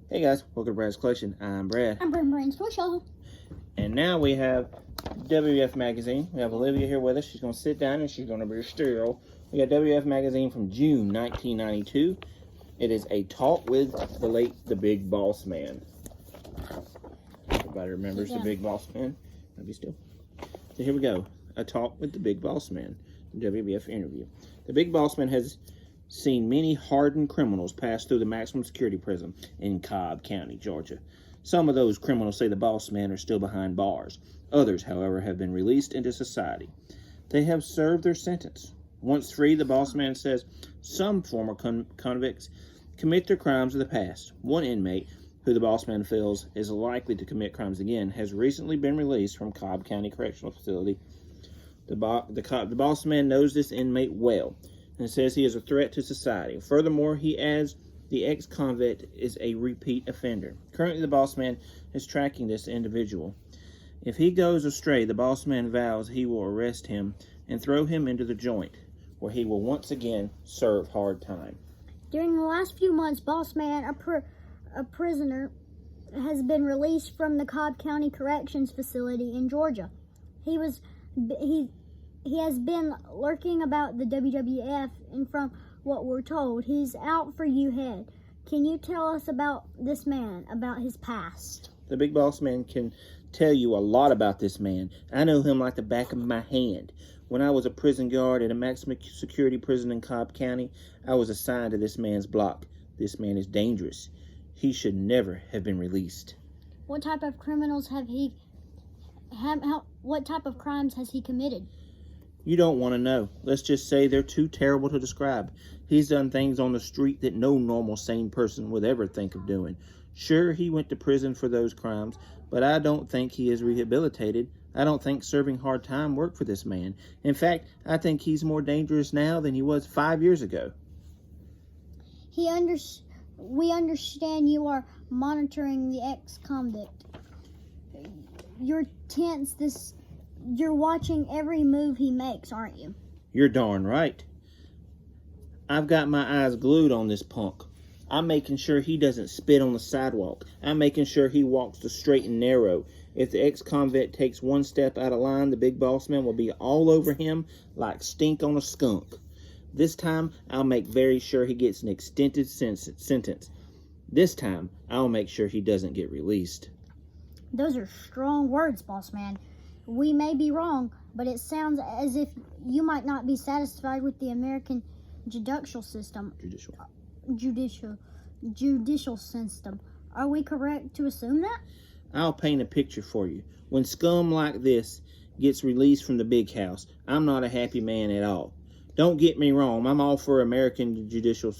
Hey guys, welcome to Brad's Collection. I'm Brad. I'm Brand's Social. And now we have WWF Magazine. We have Olivia here with us. She's going to sit down and she's going to be still. We got WWF Magazine from June 1992. It is a talk with the Big Boss Man. Everybody remembers the Big Boss Man? Maybe still. So here we go. A talk with the Big Boss Man. WWF interview. The Big Boss Man has seen many hardened criminals pass through the maximum security prison in Cobb County, Georgia. Some of those criminals say the boss man are still behind bars. Others, however, have been released into society. They have served their sentence. Once free, the boss man says some former convicts commit their crimes of the past. One inmate, who the boss man feels is likely to commit crimes again, has recently been released from Cobb County Correctional Facility. The boss man knows this inmate well and says he is a threat to society. Furthermore, he adds the ex-convict is a repeat offender. Currently, the boss man is tracking this individual. If he goes astray, the boss man vows he will arrest him and throw him into the joint, where he will once again serve hard time. During the last few months, Boss Man, a prisoner, has been released from the Cobb County Corrections Facility in Georgia. He has been lurking about the WWF, and from what we're told, he's out for you head. Can you tell us about this man, about his past? The Big Boss Man can tell you a lot about this man. I know him like the back of my hand. When I was a prison guard at a maximum security prison in Cobb County, I was assigned to this man's block. This man is dangerous. He should never have been released. What type of criminals what type of crimes has he committed? You don't want to know. Let's just say they're too terrible to describe. He's done things on the street that no normal sane person would ever think of doing. Sure, he went to prison for those crimes, but I don't think he is rehabilitated. I don't think serving hard time worked for this man. In fact, I think he's more dangerous now than he was 5 years ago. We understand you are monitoring the ex-convict. You're tense. You're watching every move he makes, aren't you? You're darn right. I've got my eyes glued on this punk. I'm making sure he doesn't spit on the sidewalk. I'm making sure he walks the straight and narrow. If the ex-convict takes one step out of line, the Big Boss Man will be all over him like stink on a skunk. This time, I'll make very sure he gets an extended sentence. This time, I'll make sure he doesn't get released. Those are strong words, Boss Man. We may be wrong, but it sounds as if you might not be satisfied with the American judicial system. Judicial system. Are we correct to assume that? I'll paint a picture for you. When scum like this gets released from the big house, I'm not a happy man at all. Don't get me wrong, I'm all for American judicial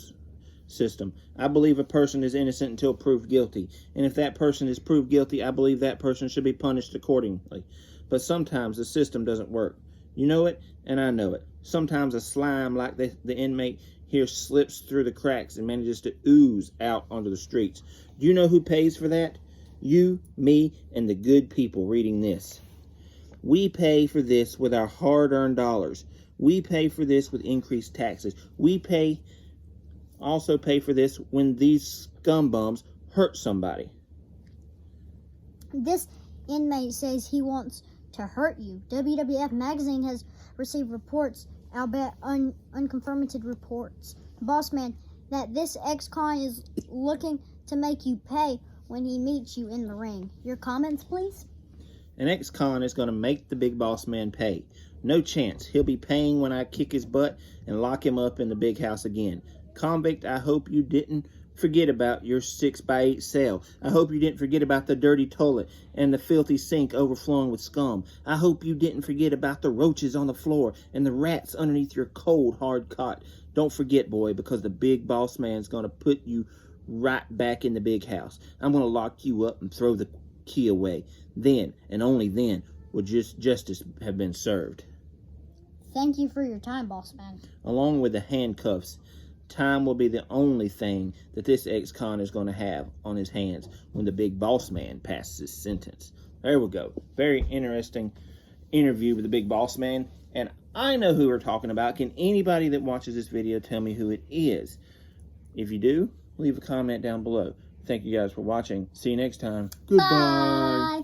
system. I believe a person is innocent until proved guilty. And if that person is proved guilty, I believe that person should be punished accordingly. But sometimes the system doesn't work. You know it, and I know it. Sometimes a slime like the inmate here slips through the cracks and manages to ooze out onto the streets. Do you know who pays for that? You, me, and the good people reading this. We pay for this with our hard-earned dollars. We pay for this with increased taxes. We also pay for this when these scumbums hurt somebody. This inmate says he wants to hurt you. WWF Magazine has received reports, albeit unconfirmed reports, Boss Man, that this ex-con is looking to make you pay when he meets you in the ring. Your comments, please? An ex-con is going to make the Big Boss Man pay. No chance. He'll be paying when I kick his butt and lock him up in the big house again. Convict, I hope you didn't forget about your 6x8 cell. I hope you didn't forget about the dirty toilet and the filthy sink overflowing with scum. I hope you didn't forget about the roaches on the floor and the rats underneath your cold, hard cot. Don't forget, boy, because the Big Boss Man's going to put you right back in the big house. I'm going to lock you up and throw the key away. Then, and only then, will justice have been served. Thank you for your time, Boss Man. Along with the handcuffs, time will be the only thing that this ex-con is going to have on his hands when the Big Boss Man passes his sentence. There we go. Very interesting interview with the Big Boss Man. And I know who we're talking about. Can anybody that watches this video tell me who it is? If you do, leave a comment down below. Thank you guys for watching. See you next time. Bye.